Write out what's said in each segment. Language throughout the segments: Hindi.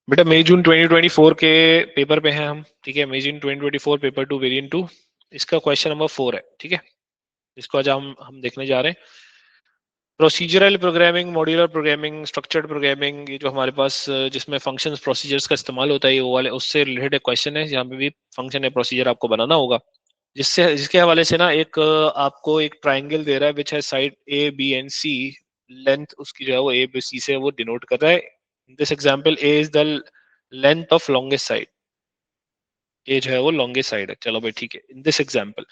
बेटा मई जून 2024 के पेपर पे हैं हम, ठीक है। मई जून 2024 पेपर 2 वेरिएंट 2, इसका क्वेश्चन नंबर 4 है, ठीक है। इसको आज हम देखने जा रहे हैं। Procedural programming, modular programming, structured programming, ये जो हमारे पास जिसमें फंक्शंस प्रोसीजर्स का इस्तेमाल होता है, ये वो वाले उससे रिलेटेड क्वेश्चन है, जहाँ पे भी फंक्शन या प्रोसीजर आपको बनाना होगा। जिसके हवाले से ना एक आपको एक ट्राइंगल दे रहा है विच है side A B and C. Length उसकी जो है वो ए बी सी से वो डिनोट कर रहा है। This example A is the length of longest side. A जो है वो लॉन्गेस्ट साइड है। चलो भाई ठीक है। In this example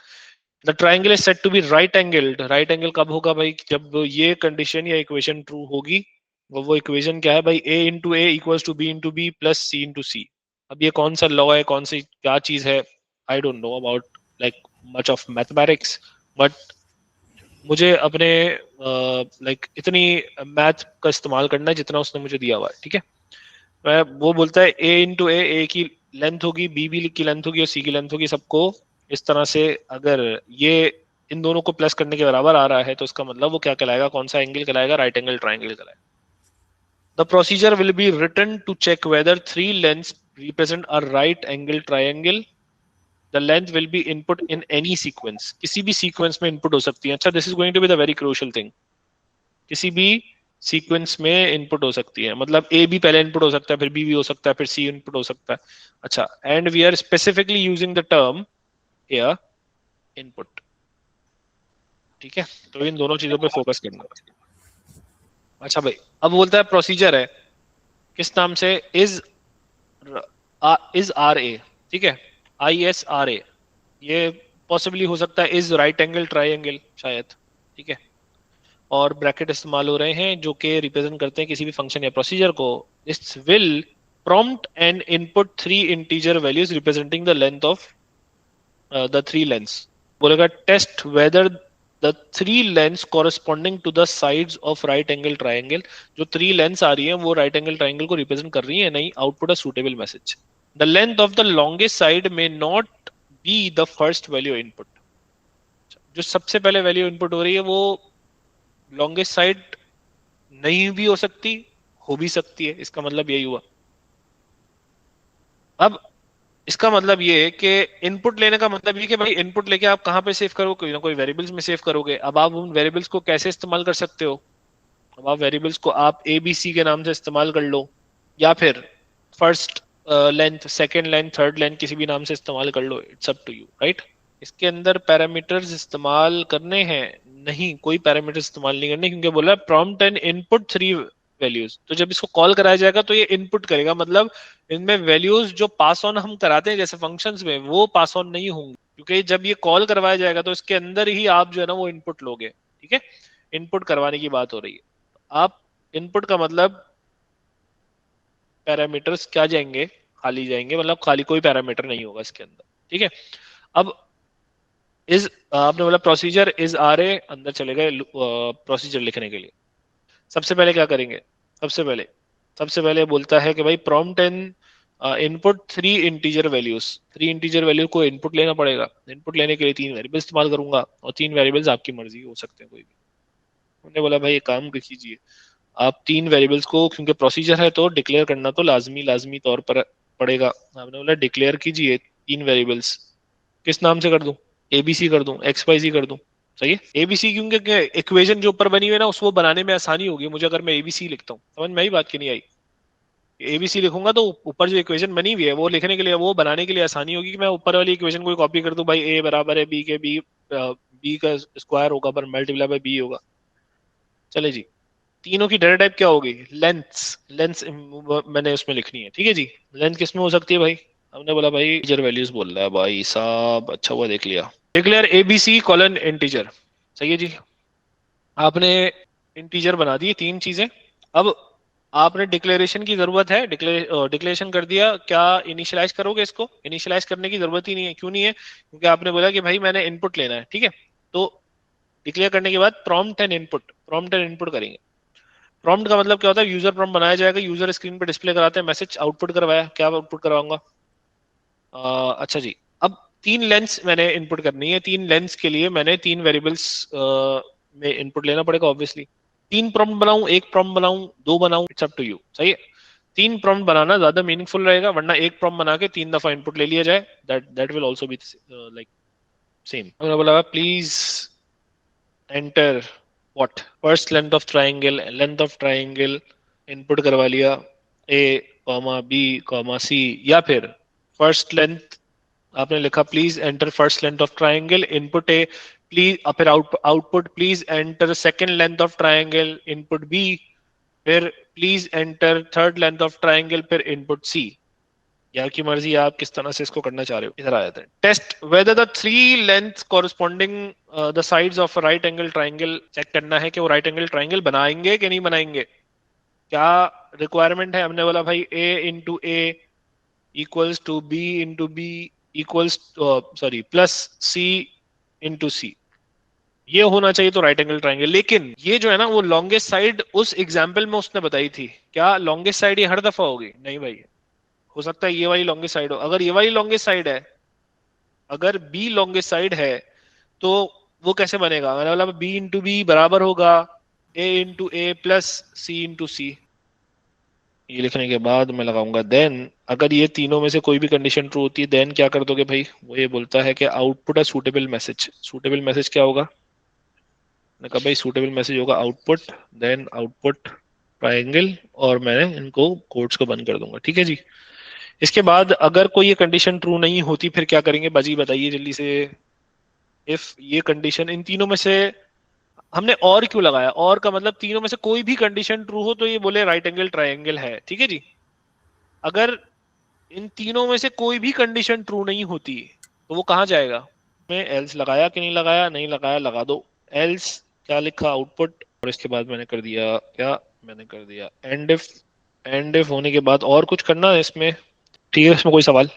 the triangle is said to be right angled. Right angle कब होगा भाई? जब ये कंडीशन या इक्वेशन ट्रू होगी। वो इक्वेशन क्या है भाई? A into A equals to B into B plus C into C. अब ये कौन सा लॉ है, कौन सी क्या चीज है? I don't know about like much of mathematics, but मुझे अपने लाइक इतनी मैथ का इस्तेमाल करना है जितना उसने मुझे दिया हुआ है, ठीक है। वो बोलता है ए इंटू ए की लेंथ होगी, बी की लेंथ होगी और सी की लेंथ होगी। सबको इस तरह से अगर ये इन दोनों को प्लस करने के बराबर आ रहा है तो इसका मतलब वो क्या कहलाएगा? कौन सा एंगल कहलाएगा? राइट एंगल ट्राइंगल कहलाएगा। The procedure will be written to check whether three lengths represent a right angle triangle. The length will be input in any sequence. किसी भी सीक्वेंस में इनपुट हो सकती है। अच्छा, this is going to be the very crucial thing. किसी भी सीक्वेंस में इनपुट हो सकती है, मतलब ए भी पहले इनपुट हो सकता है, फिर बी भी हो सकता है, फिर सी इनपुट हो सकता है। अच्छा, and we are specifically using the term here input, ठीक है। तो इन दोनों चीजों पे फोकस करना। अच्छा भाई, अब बोलता है प्रोसीजर है किस नाम से? इज आर ए, ठीक है। ISRA। ये पॉसिबली हो सकता है इज राइट एंगल ट्राइंगल शायद, ठीक है। और ब्रैकेट इस्तेमाल हो रहे हैं जो कि रिप्रेजेंट करते हैं किसी भी फंक्शन या प्रोसीजर को। This will prompt and input three integer values representing the length of the three lengths। बोलेगा test whether the three lengths corresponding to the sides of right angle triangle। जो three lengths आ रही है वो right angle triangle को represent कर रही है नहीं। output a suitable message। the length of the longest side may not be the first value input। जो सबसे पहले वैल्यू इनपुट हो रही है वो लॉन्गेस्ट साइड नहीं भी हो सकती, हो भी सकती है। इसका मतलब यही हुआ। अब इसका मतलब ये है कि इनपुट लेने का मतलब ये कि भाई इनपुट लेके आप कहाँ पे सेव करोगे? कोई ना कोई वेरिएबल्स में सेव करोगे। अब आप उन वेरिएबल्स को कैसे इस्तेमाल कर सकते हो? अब आप वेरिएबल्स को आप ABC के नाम से इस्तेमाल कर लो, या फिर first length, second length, third length किसी भी नाम से इस्तेमाल कर लो। It's up to you, right. इसके अंदर पैरामीटर्स इस्तेमाल करने हैं? नहीं, कोई पैरामीटर इस्तेमाल नहीं करने, क्योंकि बोला prompt and input three values. तो जब इसको कॉल कराया जाएगा तो ये इनपुट करेगा, मतलब इनमें वैल्यूज जो पास ऑन हम कराते हैं जैसे फंक्शंस में, वो पास ऑन नहीं होंगे, क्योंकि जब ये कॉल करवाया जाएगा तो इसके अंदर ही आप जो है ना वो इनपुट लोगे, ठीक है। इनपुट करवाने की बात हो रही है। आप इनपुट का मतलब पैरामीटर्स क्या जाएंगे? खाली जाएंगे, मतलब खाली कोई पैरामीटर नहीं होगा इसके अंदर, ठीक है। अब इज आपने बोला प्रोसीजर इज आर ए, अंदर चले गए प्रोसीजर लिखने के लिए। सबसे पहले क्या करेंगे? सबसे पहले बोलता है कि भाई prompt and input three integer values. Three integer value को इनपुट लेना पड़ेगा। इनपुट लेने के लिए तीन वेरिएबल इस्तेमाल करूंगा, और तीन वेरिएबल्स आपकी मर्जी हो सकते हैं कोई भी। उन्होंने बोला भाई एक काम कीजिए, आप तीन वेरिएबल्स को, क्योंकि प्रोसीजर है तो डिक्लेयर करना तो लाजमी तौर पर पड़ेगा। आपने बोला डिक्लेयर कीजिए तीन वेरिएबल्स। किस नाम से कर दूं? ABC कर दूं, XYZ कर दूं? सही है ABC, क्योंकि इक्वेशन जो ऊपर बनी हुई है ना उसको बनाने में आसानी होगी मुझे अगर मैं ABC लिखता हूँ। समझ में आई बात की नहीं आई? ABC लिखूंगा तो ऊपर जो इक्वेशन बनी हुई है वो लिखने के लिए, वो बनाने के लिए आसानी होगी कि मैं ऊपर वाली इक्वेशन को कॉपी कर दूं। भाई A बराबर है B के, B का स्क्वायर होगा पर मल्टीप्लाई बाय B होगा। चले जी, तीनों की डाटा टाइप क्या होगी? लेंथ्स मैंने उसमें लिखनी है, ठीक है जी। लेंथ किस में हो सकती है भाई? हमने बोला भाई इंटीजर वैल्यूज बोल रहा है भाई साहब। अच्छा हुआ देख लिया। Declare ABC colon integer. सही है जी। आपने इंटीजर बना दिए तीन चीजें। अब आपने डिक्लेरेशन की जरूरत है, डिक्लेरेशन कर दिया। क्या इनिशियलाइज करोगे? इसको इनिशियलाइज करने की जरूरत ही नहीं है। क्यों नहीं है? क्योंकि आपने बोला कि भाई मैंने इनपुट लेना है, ठीक है। तो डिक्लेयर करने के बाद प्रॉम्प्ट एंड इनपुट करेंगे। प्रॉम्प्ट का मतलब क्या होता है? यूजर प्रॉम्प्ट बनाया जाएगा, यूजर स्क्रीन पे डिस्प्ले कराते हैं मैसेज। आउटपुट करवाया, क्या आउटपुट करवाऊंगा? अच्छा जी। अब तीन लेंस मैंने इनपुट करनी है। तीन लेंस के लिए मैंने तीन वेरिएबल्स में इनपुट लेना पड़ेगा ऑब्वियसली। तीन प्रॉम्प्ट बनाऊं, एक प्रॉम्प्ट बनाऊं, दो बनाऊं, इट्स अप टू यू। सही है। 3 प्रॉम्प्ट बनाना ज्यादा मीनिंगफुल रहेगा, वरना एक प्रॉम्प्ट बना के 3 दफा इनपुट ले लिया जाए, that will also be like same. हमने बोला please enter what, first length of triangle, length of triangle input करवा लिया A comma B comma C, या फिर फर्स्ट लेंथ आपने लिखा please enter first length of triangle input A, please फिर output please enter second length of triangle input B, फिर please enter third length of triangle फिर इनपुट सी। यार की मर्जी आप किस तरह से इसको करना चाह रहे हो। इधर आ जाते हैं, test whether the 3 length corresponding the sides of right angle triangle, check करना है कि वो राइट एंगल ट्राइंगल बनाएंगे कि नहीं बनाएंगे। क्या रिक्वायरमेंट है, हमने बोला भाई a into A equals to B into B equals sorry plus C into C, ये होना चाहिए तो राइट एंगल ट्राइंगल। लेकिन ये जो है ना वो लॉन्गेस्ट साइड उस एग्जाम्पल में उसने बताई थी, क्या लॉन्गेस्ट साइड ये हर दफा होगी? नहीं भाई, हो सकता है ये वाली लॉन्गेस्ट साइड हो। अगर ये वाली लॉन्गेस्ट साइड है, अगर बी लॉन्गेस्ट साइड है, तो वो कैसे बनेगा? मैंने बोला बी इंटू बी बराबर होगा ए इंटू ए प्लस सी इंटू सी। ये लिखने के बाद मैं लगाऊंगा देन, अगर ये तीनों में से कोई भी कंडीशन ट्रू होती है देन क्या कर दोगे भाई? वो ये बोलता है कि आउटपुट है सूटेबल मैसेज। सूटेबल मैसेज क्या होगा? मैंने कहा भाई सूटेबल मैसेज होगा आउटपुट, देन आउटपुट ट्रायंगल, और मैंने इनको कोड्स को बंद कर दूंगा। ठीक है जी। इसके बाद अगर कोई ये कंडीशन ट्रू नहीं होती फिर क्या करेंगे बाजी, बताइए जल्दी से। इफ ये कंडीशन इन तीनों में से, हमने और क्यों लगाया? और का मतलब तीनों में से कोई भी कंडीशन ट्रू हो तो ये बोले राइट एंगल ट्रायंगल है। ठीक है जी। अगर इन तीनों में से कोई भी कंडीशन ट्रू नहीं होती तो वो कहाँ जाएगा? मैं एल्स लगाया कि नहीं लगाया? नहीं लगाया, लगा दो एल्स। क्या लिखा? आउटपुट, और इसके बाद मैंने कर दिया क्या? मैंने कर दिया एंड इफ। एंड इफ होने के बाद और कुछ करना है इसमें? ठीक है, इसमें कोई सवाल?